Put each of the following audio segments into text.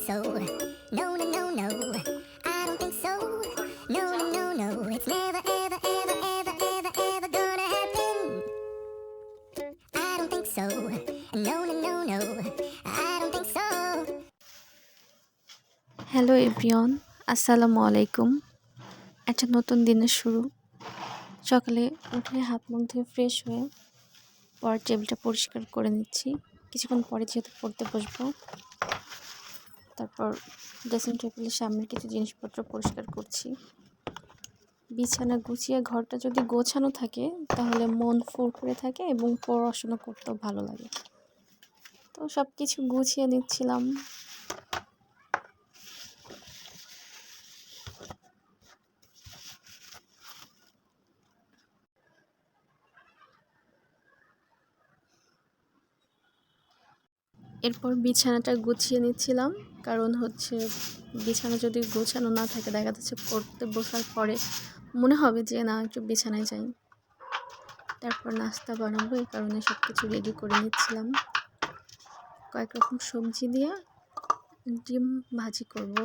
so. No, no, no, no. I don't think so. No, no, no, no. It's never, ever, ever, ever, ever, ever gonna happen. I don't think so. No, no, no, no. I don't think so. Hello everyone, আসসালামু আলাইকুম। একটা নতুন দিনের শুরু। সকালে উঠে হাত মুখ ধুয়ে ফ্রেশ হয়ে পড়ার টেবিলটা পরিষ্কার করে নিচ্ছি। কিছুক্ষণ পরে যেহেতু পড়তে বসবো, তারপর ড্রেসিং টেবিলের সামনের কিছু জিনিসপত্র পরিষ্কার করছি। বিছানা গুছিয়ে ঘরটা যদি গোছানো থাকে তাহলে মন ফুরফুরে থাকে এবং পড়াশোনা করতেও ভালো লাগে। তো সব কিছু গুছিয়ে নিচ্ছিলাম। এরপর বিছানাটা গুছিয়ে নিচ্ছিলাম, কারণ হচ্ছে বিছানা যদি গোছানো না থাকে দেখা যাচ্ছে পড়তে বসার পরে মনে হবে যে না একটু বিছানায় যাই। তারপর নাস্তা বানাবো, এই কারণে সব কিছু রেডি করে নিচ্ছিলাম। কয়েক রকম সবজি দিয়ে ডিম ভাজি করব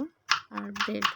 আর ব্রেড।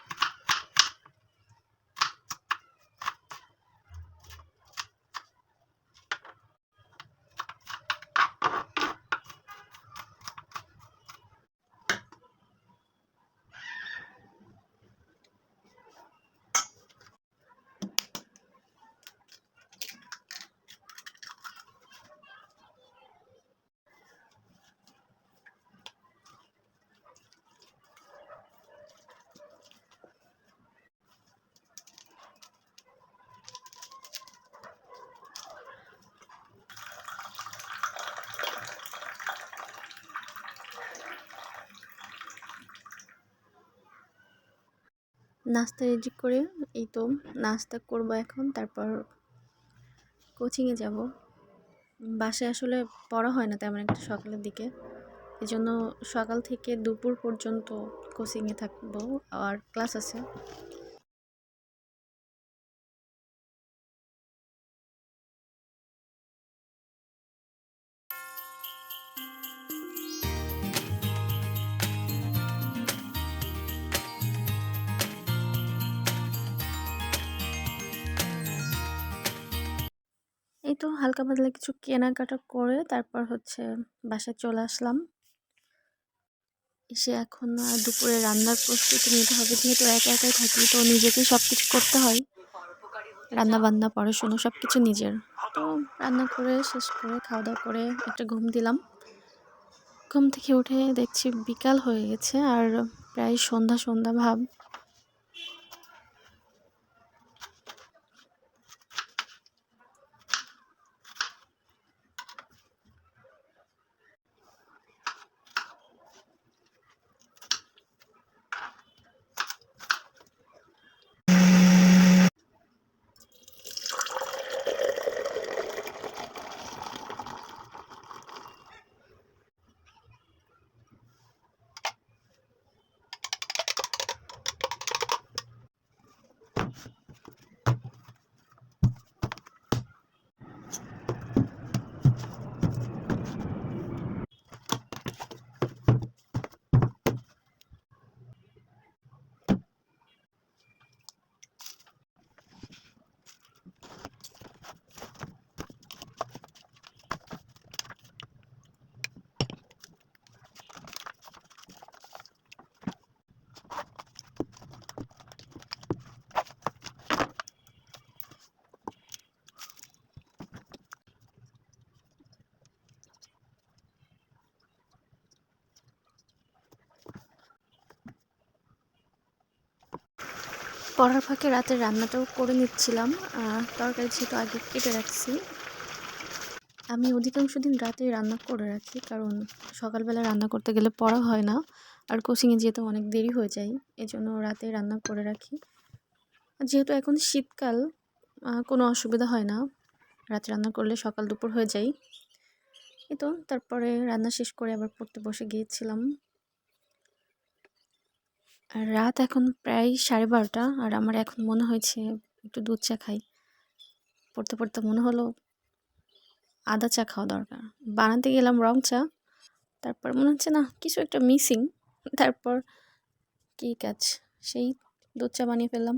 নাস্তা রেডি করে এই তো নাস্তা করব এখন, তারপর কোচিংয়ে যাব। বাসায় আসলে পড়া হয় না তেমন একটা সকালের দিকে, এজন্য সকাল থেকে দুপুর পর্যন্ত কোচিংয়ে থাকবো আর ক্লাস আছে। এই তো হালকা পাতলা কিছু কেনাকাটা করে তারপর হচ্ছে বাসায় চলে আসলাম। এসে এখন দুপুরে রান্নার প্রস্তুতি নিতে হবে, যেহেতু একা একাই থাকি তো নিজেকেই সব কিছু করতে হয়। রান্না বান্না পড়াশুনো সব কিছু নিজের। তো রান্না করে শেষ করে খাওয়া দাওয়া করে একটা ঘুম দিলাম। ঘুম থেকে উঠে দেখছি বিকাল হয়ে গেছে আর প্রায় সন্ধ্যা সন্ধ্যা ভাব। পড়ার ফাঁকে রাতের রান্নাটাও করে নিচ্ছিলাম। তরকারি যেহেতু আগে কেটে রাখছি, আমি অধিকাংশ দিন রাতেই রান্না করে রাখি, কারণ সকালবেলা রান্না করতে গেলে পড়া হয় না আর কোচিংয়ে যেতে অনেক দেরি হয়ে যায়, এজন্য রাতে রান্না করে রাখি। যেহেতু এখন শীতকাল, কোনো অসুবিধা হয় না, রাতে রান্না করলে সকাল দুপুর হয়ে যায়। এই তো তারপরে রান্না শেষ করে আবার পড়তে বসে গিয়েছিলাম। আর রাত এখন প্রায় 12:30, আর আমার এখন মনে হয়েছে একটু দুধ চা খাই। পড়তে পড়তে মনে হলো আদা চা খাওয়া দরকার। বানাতে গেলাম রং চা, তারপর মনে হচ্ছে না কিছু একটা মিসিং। তারপর কী কাজ, সেই দুধ চা বানিয়ে ফেললাম।